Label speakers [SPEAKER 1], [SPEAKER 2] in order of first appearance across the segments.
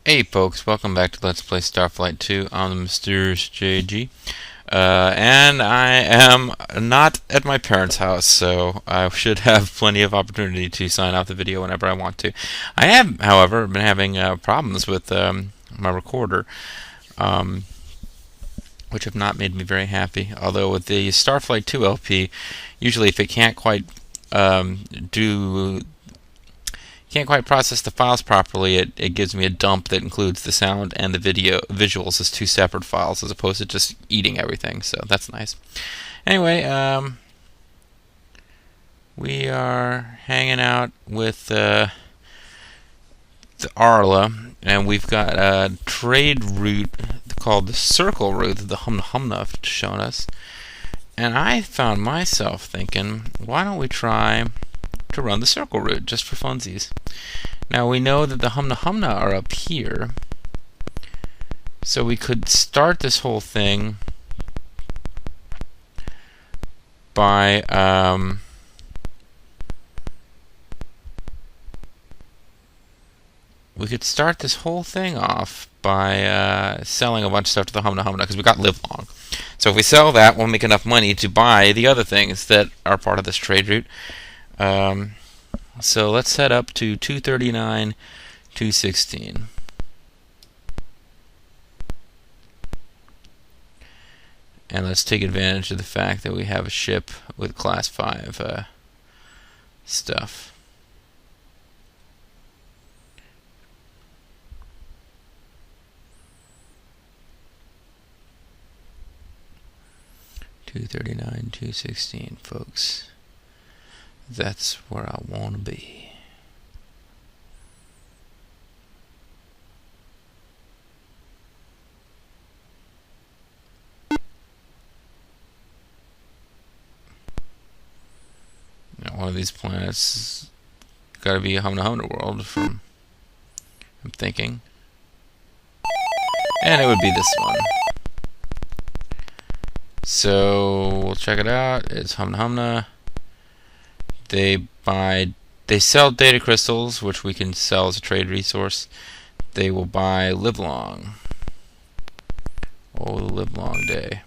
[SPEAKER 1] Hey folks, welcome back to Let's Play Starflight 2. I'm the Mysterious JG. And I am not at my parents' house, so I should have plenty of opportunity to sign off the video whenever I want to. I have, however, been having problems with my recorder, um, which have not made me very happy. Although with the Starflight 2 LP, usually if it um, do can't quite process the files properly, it gives me a dump that includes the sound and the visuals as two separate files as opposed to just eating everything, so that's nice. Anyway, we are hanging out with the Arla, and we've got a trade route called the Circle Route that the Humna Humna have shown us. And I found myself thinking, why don't we try to run the Circle Route just for funsies? Now we know that the Humna Humna are up here, so we could start this whole thing by selling a bunch of stuff to the Humna Humna because we got Live Long. So if we sell that, we'll make enough money to buy the other things that are part of this trade route. So let's head up to 239, 216. And let's take advantage of the fact that we have a ship with Class 5 stuff. $239, $216, folks. That's where I want to be. Now, one of these planets got to be a Humna Humna world, from I'm thinking, and it would be this one. So we'll check it out. It's Humna Humna. They sell data crystals, which we can sell as a trade resource. They will buy Live Long. Oh, the Live Long day.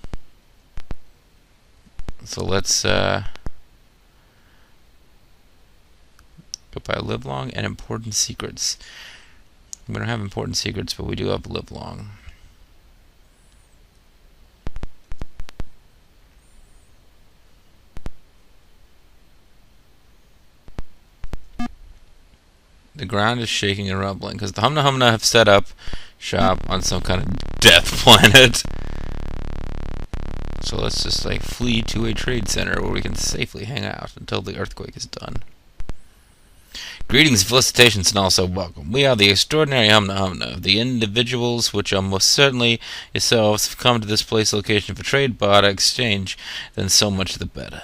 [SPEAKER 1] So let's go buy Live Long and Important Secrets. We don't have Important Secrets, but we do have Live Long. The ground is shaking and rumbling because the Humna Humna have set up shop on some kind of death planet. So let's just flee to a trade center where we can safely hang out until the earthquake is done. Greetings, felicitations, and also welcome. We are the extraordinary Humna Humna. The individuals which are most certainly yourselves have come to this place location for trade, barter, exchange, then so much the better.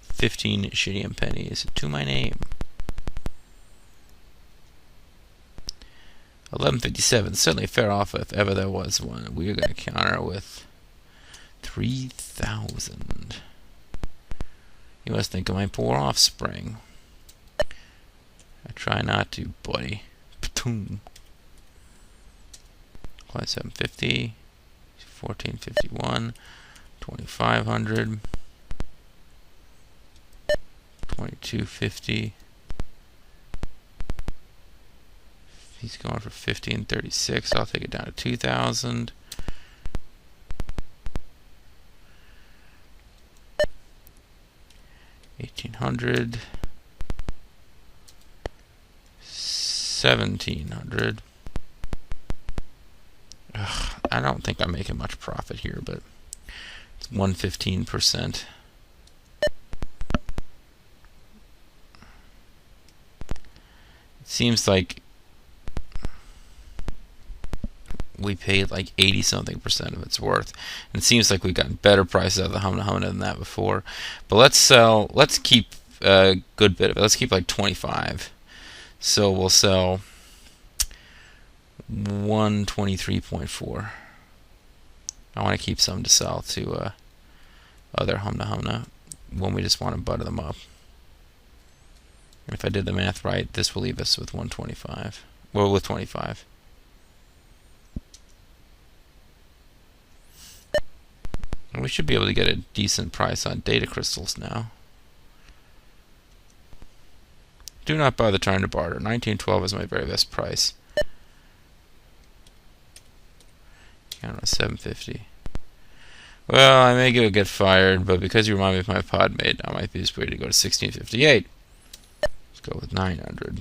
[SPEAKER 1] 15 shittium pennies to my name. 1157, certainly a fair offer if ever there was one. We are going to counter with 3,000. You must think of my poor offspring. I try not to, buddy. Patoom. 2750, 1451, 2500, 2250. He's going for 1536. I'll take it down to 2,000. $1,800. 1,700. I don't think I'm making much profit here, but it's 115%. It seems like we paid 80-something% of its worth, and it seems like we've gotten better prices out of the Humna Humna than that before. But let's keep a good bit of it. Let's keep 25. So we'll sell 123.4. I want to keep some to sell to other Humna Humna when we just want to butter them up. And if I did the math right, this will leave us with 125. Well, with 25. And we should be able to get a decent price on data crystals now. Do not bother trying to barter. 1912 is my very best price. Count on 750. Well, I may get fired, but because you remind me of my pod mate, I might be just ready to go to 1658. Let's go with 900.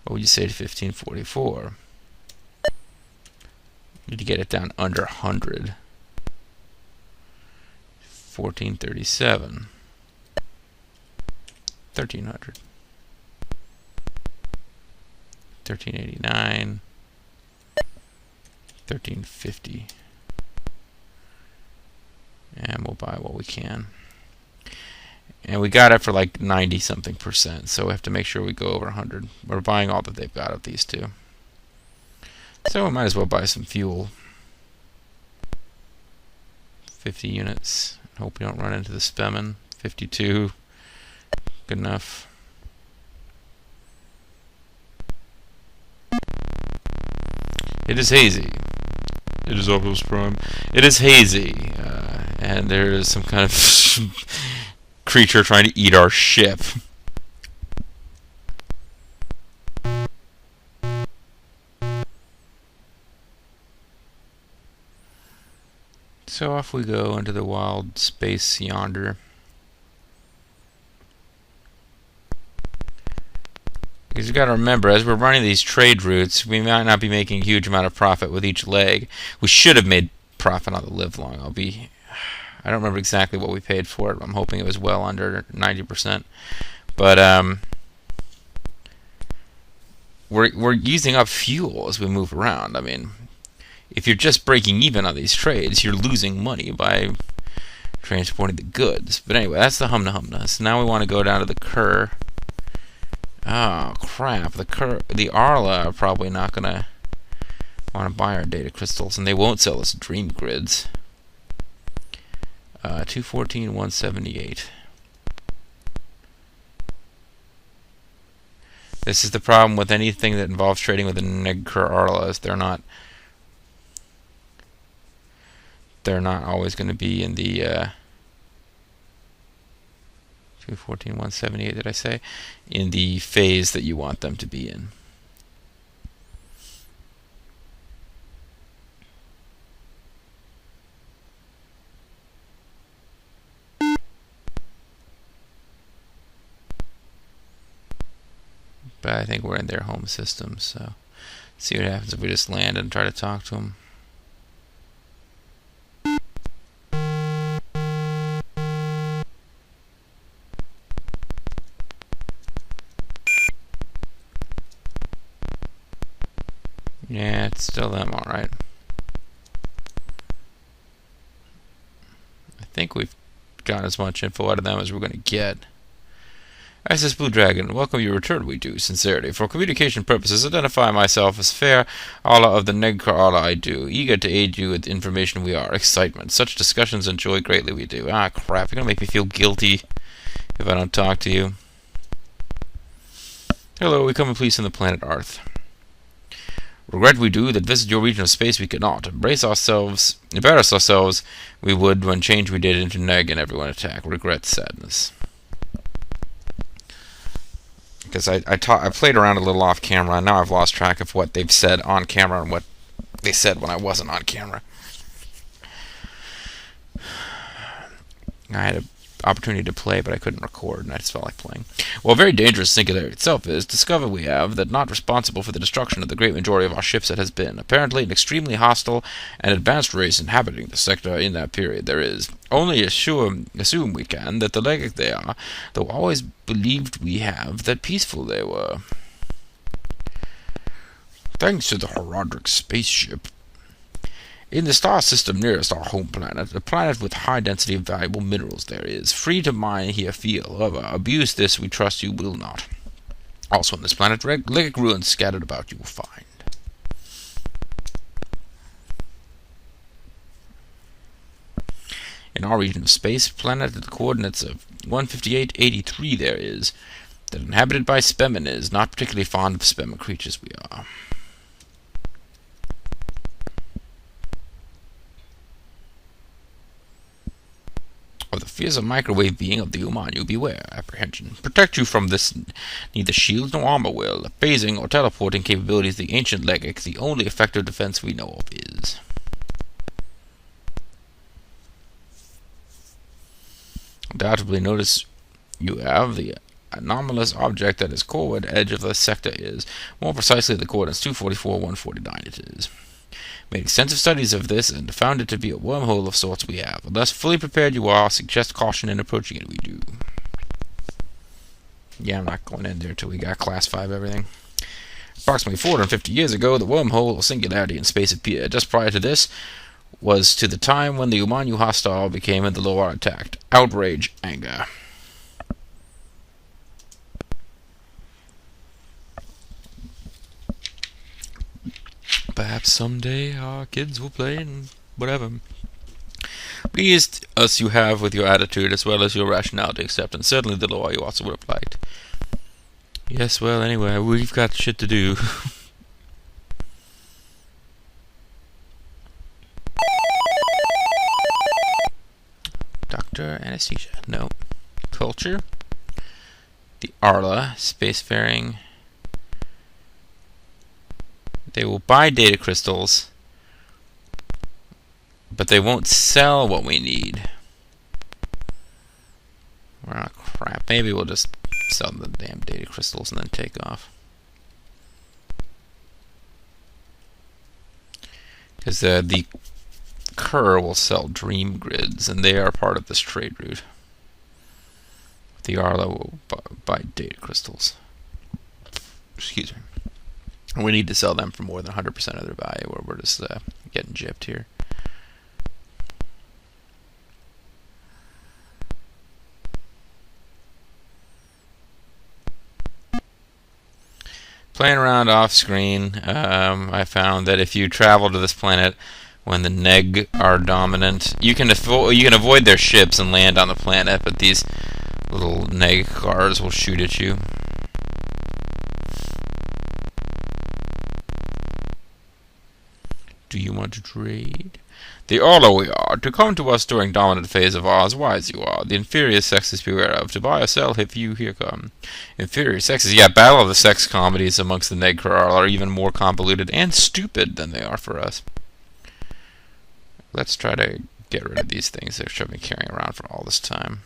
[SPEAKER 1] What would you say to 1544? Need to get it down under 100. 1437. 1300. 1389. 1350. And we'll buy what we can. And we got it for like 90 something %, so we have to make sure we go over 100. We're buying all that they've got of these two. So we might as well buy some fuel. 50 units. Hope we don't run into the Spemen. 52. Good enough. It is hazy. It is Optimus Prime. It is hazy. And there is some kind of creature trying to eat our ship. So off we go into the wild space yonder. Because you've got to remember, as we're running these trade routes, we might not be making a huge amount of profit with each leg. We should have made profit on the livelong. I don't remember exactly what we paid for it. I'm hoping it was well under 90%. But we're using up fuel as we move around. I mean, if you're just breaking even on these trades, you're losing money by transporting the goods. But anyway, that's the Humna Humna. So now we want to go down to the Kerr. Oh crap! The Arla are probably not gonna want to buy our data crystals, and they won't sell us dream grids. 214, 178. This is the problem with anything that involves trading with the Negker Arlas. They're not always going to be in the 214, 178. Did I say? In the phase that you want them to be in. But I think we're in their home system, so see what happens if we just land and try to talk to them. Yeah, it's still them, alright. I think we've got as much info out of them as we're going to get. SS Blue Dragon, welcome your return, we do, sincerely. For communication purposes, identify myself as Fair Allah of the Negkar Allah I do. Eager to aid you with information we are. Excitement. Such discussions enjoy greatly we do. Ah, crap. You're going to make me feel guilty if I don't talk to you. Hello, we come in peace on the planet Earth. Regret we do that visit your region of space we cannot. Embarrass ourselves we would when change we did into Neg and everyone attack. Regret, sadness. Because I played around a little off camera, and now I've lost track of what they've said on camera and what they said when I wasn't on camera. I had an opportunity to play, but I couldn't record, and I just felt like playing. Well, a very dangerous singularity itself is, discovered we have, that not responsible for the destruction of the great majority of our ships it has been. Apparently an extremely hostile and advanced race inhabiting the sector in that period there is. Only assume we can that the Legate they are, though always believed we have, that peaceful they were. Thanks to the Horadric spaceship. In the star system nearest our home planet, a planet with high density of valuable minerals there is, free to mine here feel. However, abuse this we trust you will not. Also on this planet, Legate ruins scattered about you will find. In our region of space, planet at the coordinates of 15883 there is. that inhabited by spemen is. Not particularly fond of spemen creatures, we are. Of the fearsome microwave being of the Umanu, beware. Apprehension. Protect you from this. Neither shield nor armor will. Phasing or teleporting capabilities of the ancient Legic, the only effective defense we know of is. Undoubtedly notice you have the anomalous object that is forward edge of the sector is. More precisely, the coordinates 244-149 it is. Made extensive studies of this and found it to be a wormhole of sorts we have. Unless fully prepared you are, suggest caution in approaching it we do. Yeah, I'm not going in there until we got Class 5 everything. Approximately 450 years ago, the wormhole or singularity in space appeared. Just prior to this was to the time when the Umanu hostile became and the Loa attacked. Outrage, anger. Perhaps someday our kids will play and whatever. Pleased us you have with your attitude as well as your rationality acceptance. Certainly the law you also would have liked. Yes, well, anyway, we've got shit to do. Doctor Anesthesia. No. Culture. The Arla. Spacefaring. They will buy data crystals, but they won't sell what we need. Well, crap. Maybe we'll just sell the damn data crystals and then take off. Because the Kerr will sell dream grids, and they are part of this trade route. The Arla will buy data crystals. Excuse me. We need to sell them for more than 100% of their value, or we're just getting gypped here. Playing around off screen, I found that if you travel to this planet when the Neg are dominant, you can avoid their ships and land on the planet, but these little Neg cars will shoot at you. Do you want to trade? The Arla we are. To come to us during dominant phase of ours, wise you are. The inferior sexes beware of. To buy or sell if you here come. Inferior sexes. Yeah, battle of the sex comedies amongst the Neg Arla are even more convoluted and stupid than they are for us. Let's try to get rid of these things that I've been carrying around for all this time.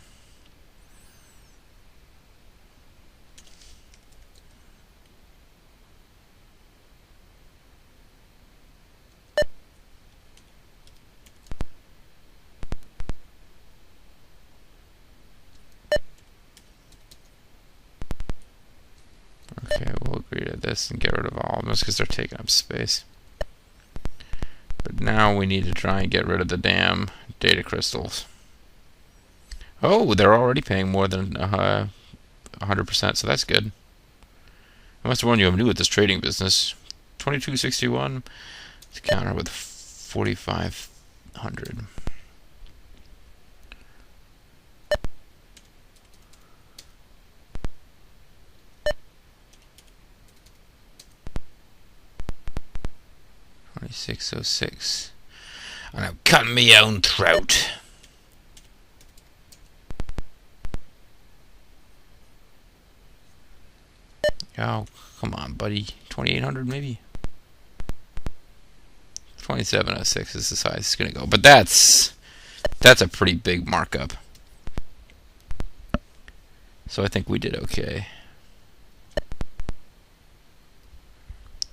[SPEAKER 1] Okay, we'll agree to this and get rid of all of them because they're taking up space. But now we need to try and get rid of the damn data crystals. Oh, they're already paying more than 100%, so that's good. I must warn you, I'm new at this trading business. 2261 to counter with 4500. $26.06. And I'm cutting my own throat. Oh, come on, buddy. 2800 maybe? 2706 is the size it's gonna go. But that's a pretty big markup. So I think we did okay.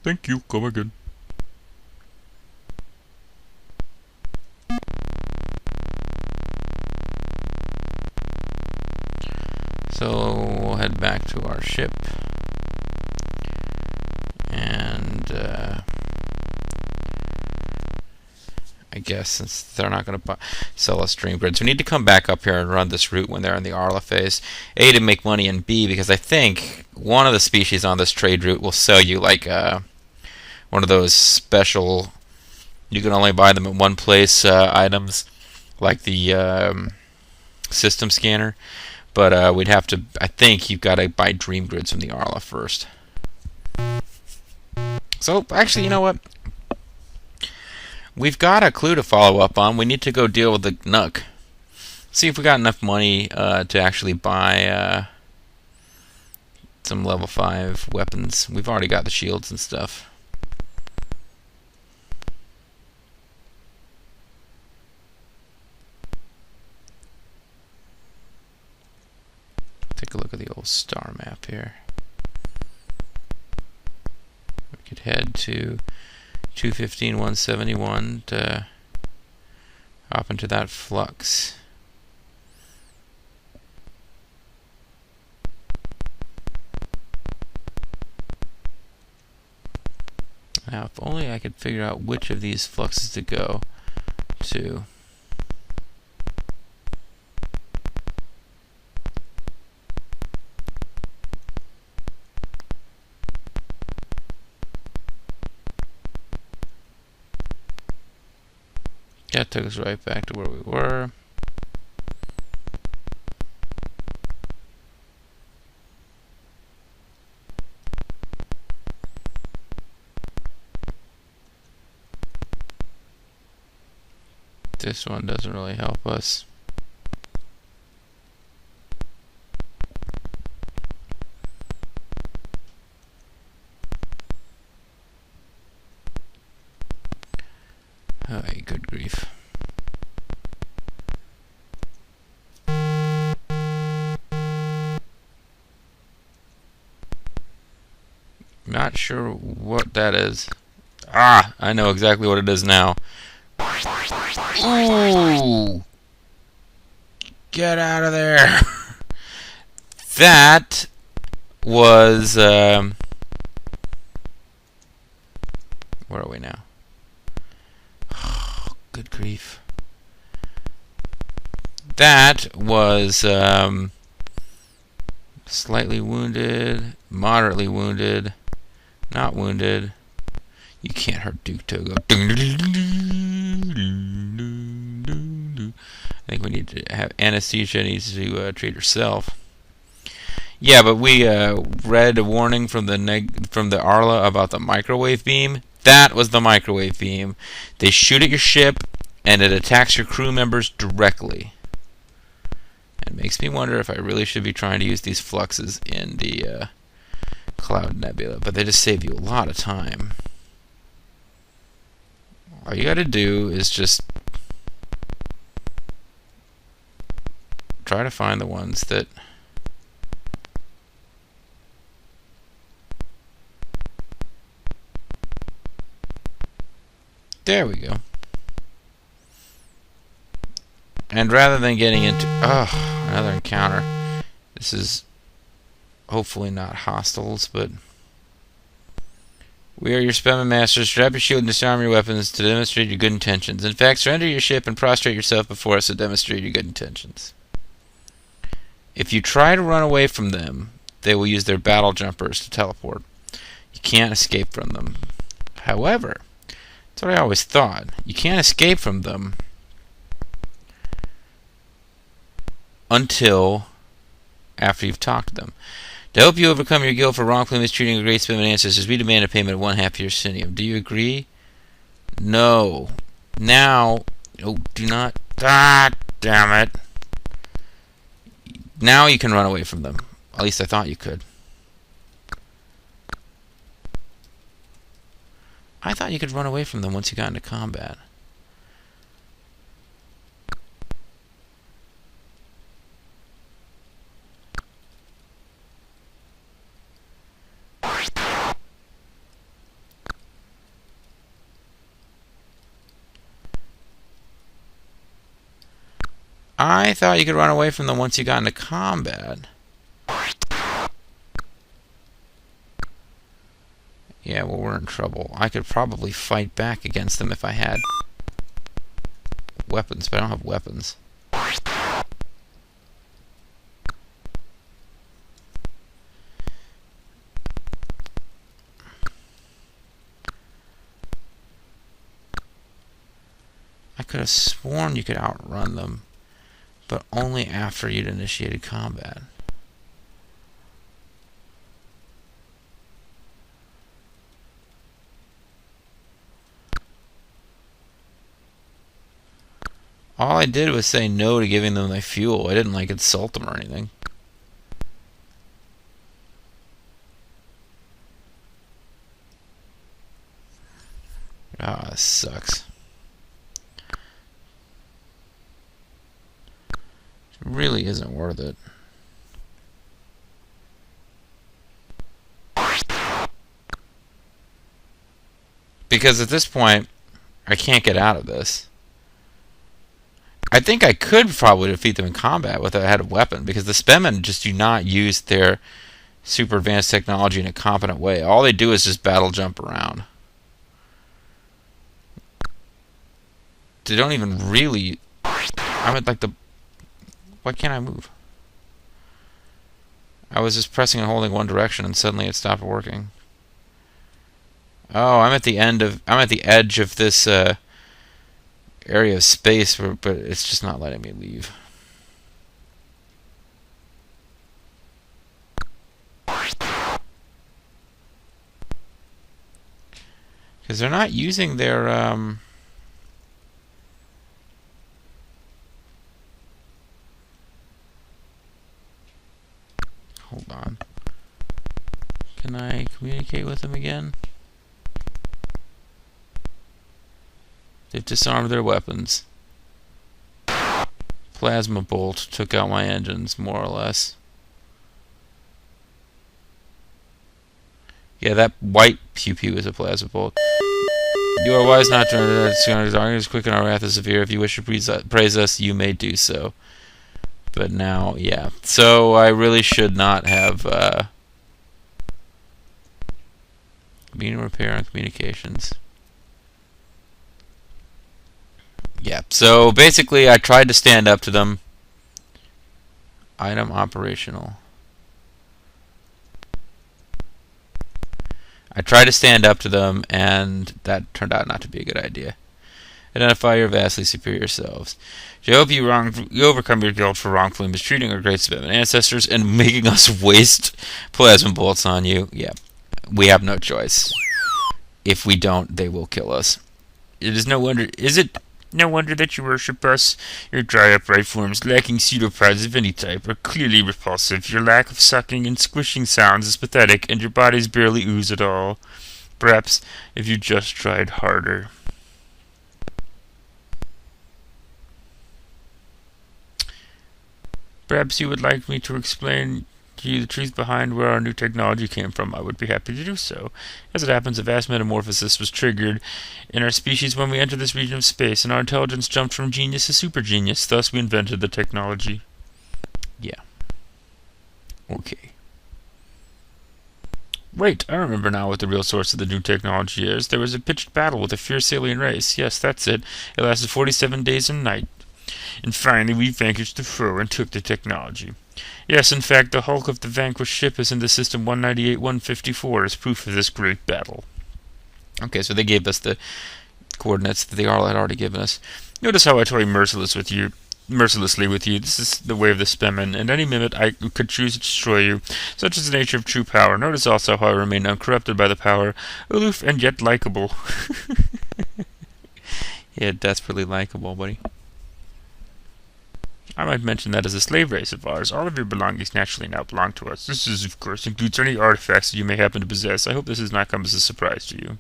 [SPEAKER 1] Thank you. Come again. So we'll head back to our ship, and I guess since they're not going to sell us dream grids, we need to come back up here and run this route when they're in the Arla phase. A, to make money, and B, because I think one of the species on this trade route will sell you like one of those special, you can only buy them in one place items, like the system scanner. But we'd have to. I think you've got to buy Dream Grids from the Arla first. So actually, you know what? We've got a clue to follow up on. We need to go deal with the Nook. See if we got enough money to actually buy some level 5 weapons. We've already got the shields and stuff. Take a look at the old star map here. We could head to 215, 171 to hop into that flux. Now, if only I could figure out which of these fluxes to go to. That took us right back to where we were. This one doesn't really help us. Oh, good grief. Not sure what that is. Ah, I know exactly what it is now. Ooh! Get out of there! That was, where are we now? Oh, good grief. That was, slightly wounded, moderately wounded, not wounded. You can't hurt Duke Togo. I think we need to have Anesthesia needs to treat herself. Yeah, but we read a warning from the Arla about the microwave beam. That was the microwave beam. They shoot at your ship, and it attacks your crew members directly. It makes me wonder if I really should be trying to use these fluxes in the Cloud Nebula, but they just save you a lot of time. All you gotta do is just try to find the ones that there we go. And rather than getting into another encounter, this is hopefully not hostiles, but we are your Spellman Masters. Strap your shield and disarm your weapons to demonstrate your good intentions. In fact, surrender your ship and prostrate yourself before us to demonstrate your good intentions. If you try to run away from them, they will use their battle jumpers to teleport. You can't escape from them. However, that's what I always thought. You can't escape from them until after you've talked to them. To help you overcome your guilt for wrongfully mistreating your great Spellman ancestors, we demand a payment of 1/2 your Sinium. Do you agree? No. Now, do not. Ah, damn it. Now you can run away from them. At least I thought you could. I thought you could run away from them once you got into combat. I thought you could run away from them once you got into combat. Yeah, well, we're in trouble. I could probably fight back against them if I had weapons, but I don't have weapons. I could have sworn you could outrun them. but only after you'd initiated combat. All I did was say no to giving them their fuel. I didn't like insult them or anything. Ah, this sucks. It really isn't worth it. Because at this point, I can't get out of this. I think I could probably defeat them in combat with a head of weapon, because the Spemen just do not use their super advanced technology in a competent way. All they do is just battle jump around. They don't even really... I'm at like the... Why can't I move? I was just pressing and holding one direction and suddenly it stopped working. Oh, I'm at the edge of this area of space, but it's just not letting me leave. Because they're not using their hold on. Can I communicate with them again? They've disarmed their weapons. Plasma bolt took out my engines, more or less. Yeah, that white pew-pew is a plasma bolt. You are wise not to is quick and our wrath is severe. If you wish to praise us, you may do so. But now, yeah. So I really should not have being repair and communications. Yeah, so basically I tried to stand up to them. Item operational. I tried to stand up to them, and that turned out not to be a good idea. Identify your vastly superior selves. I hope you overcome your guilt for wrongfully mistreating our great Spemen ancestors and making us waste plasma bolts on you. Yeah, we have no choice. If we don't, they will kill us. Is it no wonder that you worship us? Your dry, upright forms, lacking pseudopods of any type, are clearly repulsive. Your lack of sucking and squishing sounds is pathetic, and your bodies barely ooze at all. Perhaps if you just tried harder. Perhaps you would like me to explain to you the truth behind where our new technology came from. I would be happy to do so. As it happens, a vast metamorphosis was triggered in our species when we entered this region of space, and our intelligence jumped from genius to super genius. Thus, we invented the technology. Yeah. Okay. Wait, I remember now what the real source of the new technology is. There was a pitched battle with a fierce alien race. Yes, that's it. It lasted 47 days and nights. And finally we vanquished the foe and took the technology. Yes, in fact, the hulk of the vanquished ship is in the system 198-154 as proof of this great battle. Okay, so they gave us the coordinates that the Arl had already given us. Notice how I toy mercilessly with you. This is the way of the Spemen, and any minute I could choose to destroy you. Such is the nature of true power. Notice also how I remain uncorrupted by the power, aloof and yet likable. Yeah, desperately likable, buddy. I might mention that as a slave race of ours, all of your belongings naturally now belong to us. This is, of course, includes any artifacts that you may happen to possess. I hope this has not come as a surprise to you.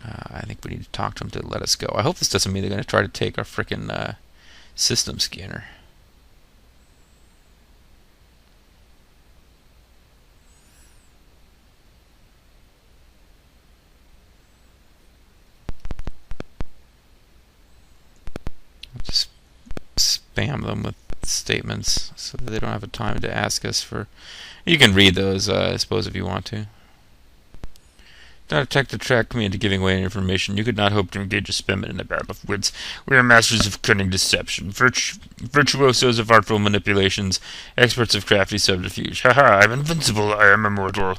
[SPEAKER 1] I think we need to talk to them to let us go. I hope this doesn't mean they're going to try to take our frickin' system scanner. Just spam them with statements so that they don't have a time to ask us for... You can read those, I suppose, if you want to. Do not attempt to track me into giving away any information. You could not hope to engage a Spemen in a battle of wits. We are masters of cunning deception, virtuosos of artful manipulations, experts of crafty subterfuge. Ha ha, I'm invincible, I am immortal.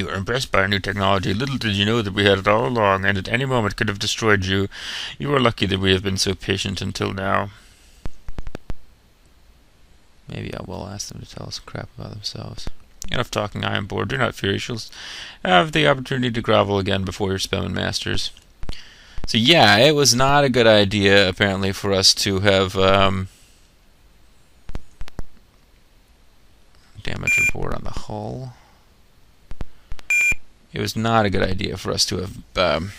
[SPEAKER 1] You were impressed by our new technology. Little did you know that we had it all along, and at any moment could have destroyed you. You are lucky that we have been so patient until now. Maybe I will ask them to tell us crap about themselves. Enough talking, I am bored. Do not fear, you shall have the opportunity to grovel again before your Spellman masters. So yeah, it was not a good idea, apparently, for us to have damage report on the hull. It was not a good idea for us to have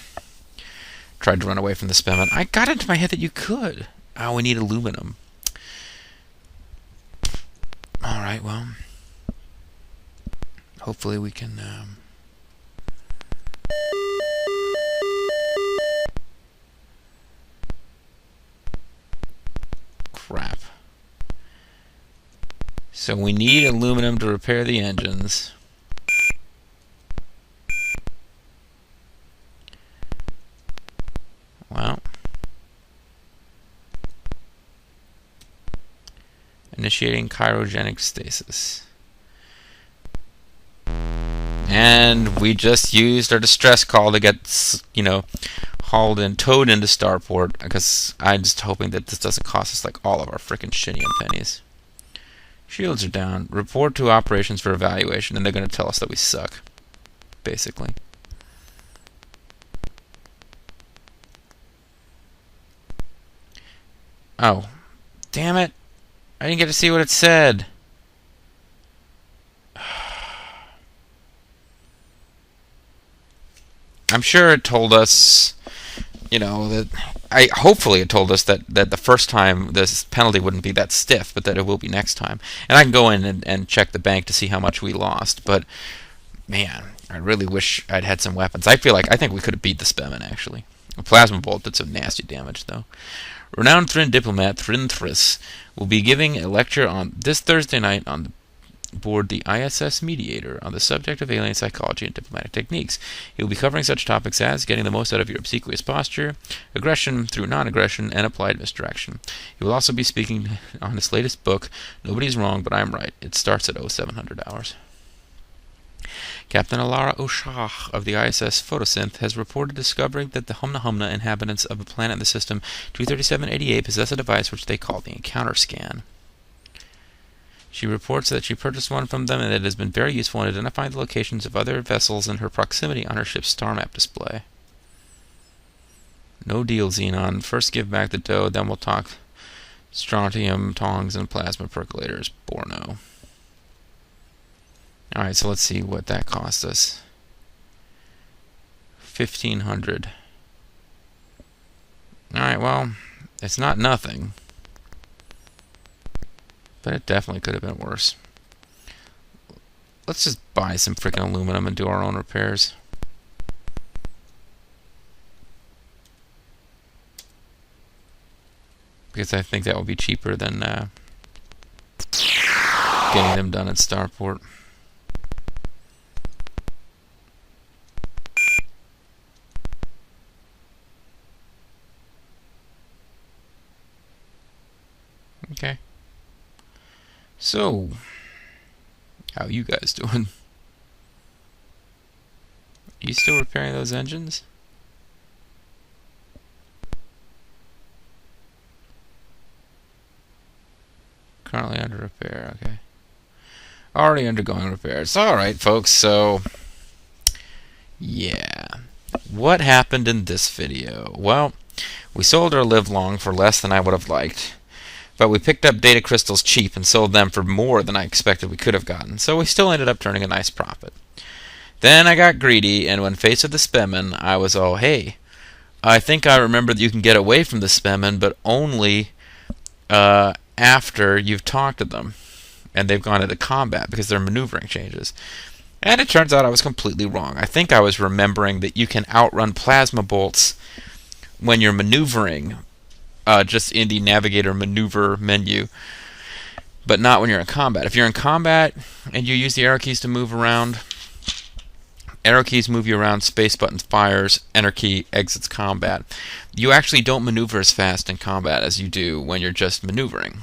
[SPEAKER 1] tried to run away from the Spellman. I got into my head that you could. Oh, we need aluminum. Alright, well, hopefully we can crap. So we need aluminum to repair the engines. Well, initiating cryogenic stasis. And we just used our distress call to get, hauled and towed into Starport, because I'm just hoping that this doesn't cost us like all of our frickin' shinium pennies. Shields are down. Report to operations for evaluation, and they're going to tell us that we suck, basically. Oh, damn it. I didn't get to see what it said. I'm sure it told us, that hopefully it told us that the first time this penalty wouldn't be that stiff, but that it will be next time. And I can go in and check the bank to see how much we lost, but man, I really wish I'd had some weapons. I think we could have beat the Spellman, actually. A plasma bolt did some nasty damage, though. Renowned Thrin diplomat Thrin Thriss will be giving a lecture on this Thursday night on board the ISS Mediator on the subject of alien psychology and diplomatic techniques. He will be covering such topics as getting the most out of your obsequious posture, aggression through non-aggression, and applied misdirection. He will also be speaking on his latest book, Nobody's Wrong, But I'm Right. It starts at 0700 hours. Captain Alara O'Shah of the ISS Photosynth has reported discovering that the Humna Humna inhabitants of a planet in the system 23788 possess a device which they call the Encounter Scan. She reports that she purchased one from them and that it has been very useful in identifying the locations of other vessels and her proximity on her ship's star map display. No deal, Xenon. First give back the dough, then we'll talk strontium, tongs, and plasma percolators. Borno. Alright, so let's see what that cost us. 1,500. Alright, well, it's not nothing. But it definitely could have been worse. Let's just buy some freaking aluminum and do our own repairs. Because I think that will be cheaper than getting them done at Starport. Okay. So, how you guys doing? Are you still repairing those engines? Currently under repair, okay. Already undergoing repairs. Alright, folks, so yeah. What happened in this video? Well, we sold our live long for less than I would have liked. But we picked up data crystals cheap and sold them for more than I expected we could have gotten, so we still ended up turning a nice profit. Then I got greedy, and when faced with the Spellman, I was all, hey, I think I remember that you can get away from the Spellman, but only after you've talked to them, and they've gone into combat, because their maneuvering changes. And it turns out I was completely wrong. I think I was remembering that you can outrun plasma bolts when you're maneuvering, just in the navigator maneuver menu, but not when you're in combat. If you're in combat and you use the arrow keys to move around, arrow keys move you around, space button fires, enter key exits combat. You actually don't maneuver as fast in combat as you do when you're just maneuvering.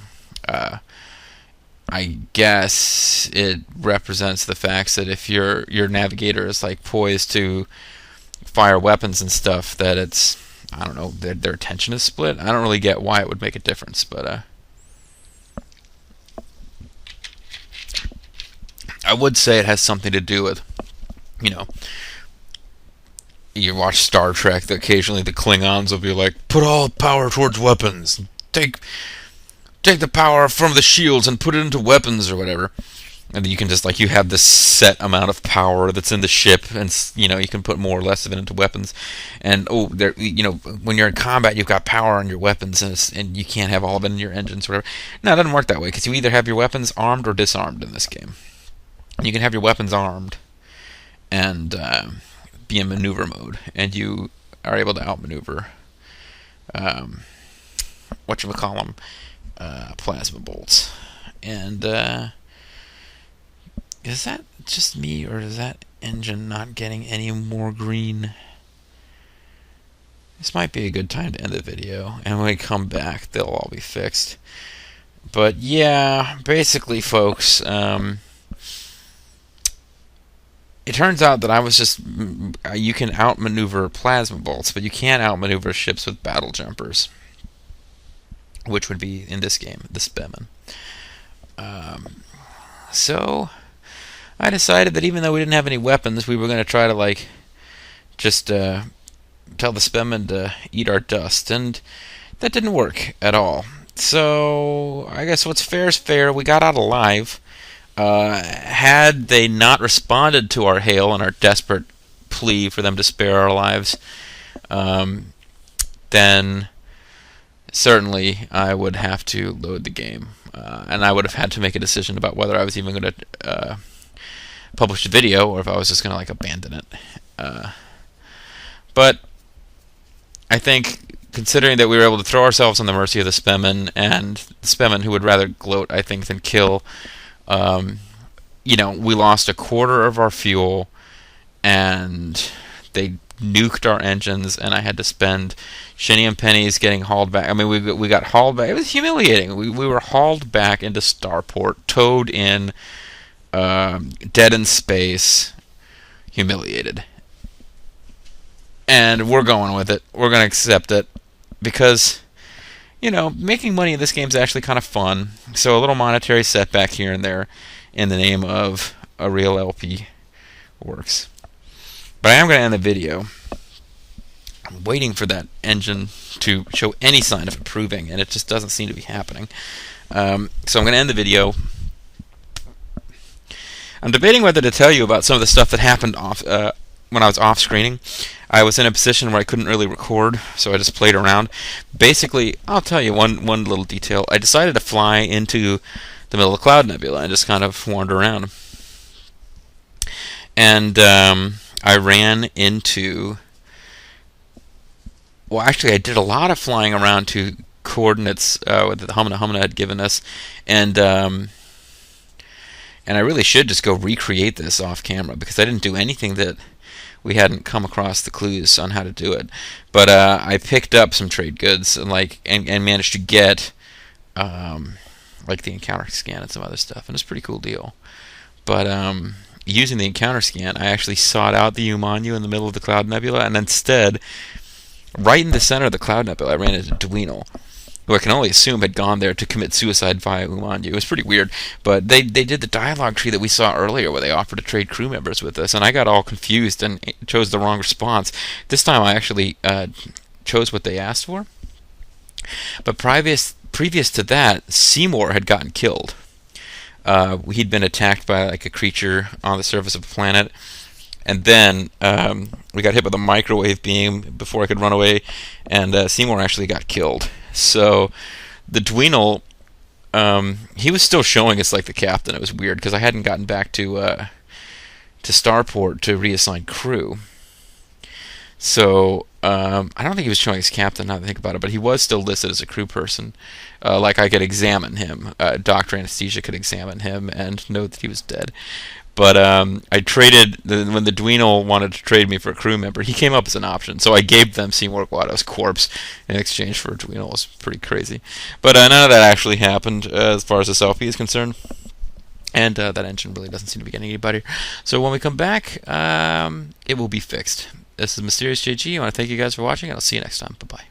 [SPEAKER 1] I guess it represents the fact that if your navigator is like poised to fire weapons and stuff, that it's, I don't know, their attention is split. I don't really get why it would make a difference, but I would say it has something to do with, you know, you watch Star Trek, that occasionally the Klingons will be like, put all power towards weapons. Take the power from the shields and put it into weapons or whatever. And you can just, like, you have this set amount of power that's in the ship, and, you know, you can put more or less of it into weapons. And, there, you know, when you're in combat, you've got power on your weapons, and you can't have all of it in your engines or whatever. No, it doesn't work that way, because you either have your weapons armed or disarmed in this game. You can have your weapons armed and be in maneuver mode, and you are able to outmaneuver whatchamacallem, plasma bolts. And is that just me, or is that engine not getting any more green? This might be a good time to end the video, and when we come back, they'll all be fixed. But yeah, basically, folks, it turns out that I was just, you can outmaneuver plasma bolts, but you can't outmaneuver ships with battle jumpers, which would be, in this game, the Spemen. So I decided that even though we didn't have any weapons, we were going to try to, like, just tell the Spemen to eat our dust, and that didn't work at all. So I guess what's fair is fair. We got out alive. Had they not responded to our hail and our desperate plea for them to spare our lives, then certainly I would have to load the game, and I would have had to make a decision about whether I was even going to publish the video or if I was just going to, like, abandon it. But I think, considering that we were able to throw ourselves on the mercy of the Spemen, and the Spemen who would rather gloat, I think, than kill, you know, we lost a quarter of our fuel, and they nuked our engines, and I had to spend shinny and pennies getting hauled back. I mean, we got hauled back. It was humiliating. We were hauled back into Starport, towed in, dead in space, humiliated. And we're going with it. We're going to accept it, because, you know, making money in this game is actually kind of fun. So a little monetary setback here and there in the name of a real LP works. But I am going to end the video. I'm waiting for that engine to show any sign of improving, and it just doesn't seem to be happening. So I'm going to end the video. I'm debating whether to tell you about some of the stuff that happened when I was off-screening. I was in a position where I couldn't really record, so I just played around. Basically, I'll tell you one little detail. I decided to fly into the middle of the Cloud Nebula and just kind of wander around. And I ran into... Well, actually, I did a lot of flying around to coordinates that the Humana had given us, and I really should just go recreate this off camera, because I didn't do anything that we hadn't come across the clues on how to do it. But I picked up some trade goods and managed to get like the encounter scan and some other stuff, and it's a pretty cool deal. But using the encounter scan, I actually sought out the Umanu in the middle of the Cloud Nebula, and instead, right in the center of the Cloud Nebula, I ran into Dweenal, who I can only assume had gone there to commit suicide via Umanu. It was pretty weird, but they did the dialogue tree that we saw earlier where they offered to trade crew members with us, and I got all confused and chose the wrong response. This time I actually chose what they asked for. But previous to that, Seymour had gotten killed. He'd been attacked by like a creature on the surface of the planet, and then we got hit with a microwave beam before I could run away, and Seymour actually got killed. So the Dweenal, he was still showing us like the captain. It was weird because I hadn't gotten back to Starport to reassign crew. So I don't think he was showing us captain, now that I think about it, but he was still listed as a crew person. Like I could examine him. Dr. Anesthesia could examine him and know that he was dead. But I traded, when the Dweenal wanted to trade me for a crew member, he came up as an option. So I gave them Seymour Guado's corpse in exchange for a Dweenal. It was pretty crazy. But none of that actually happened as far as this LP is concerned. And that engine really doesn't seem to be getting any better. So when we come back, it will be fixed. This is Mysterious JG. I want to thank you guys for watching, and I'll see you next time. Bye-bye.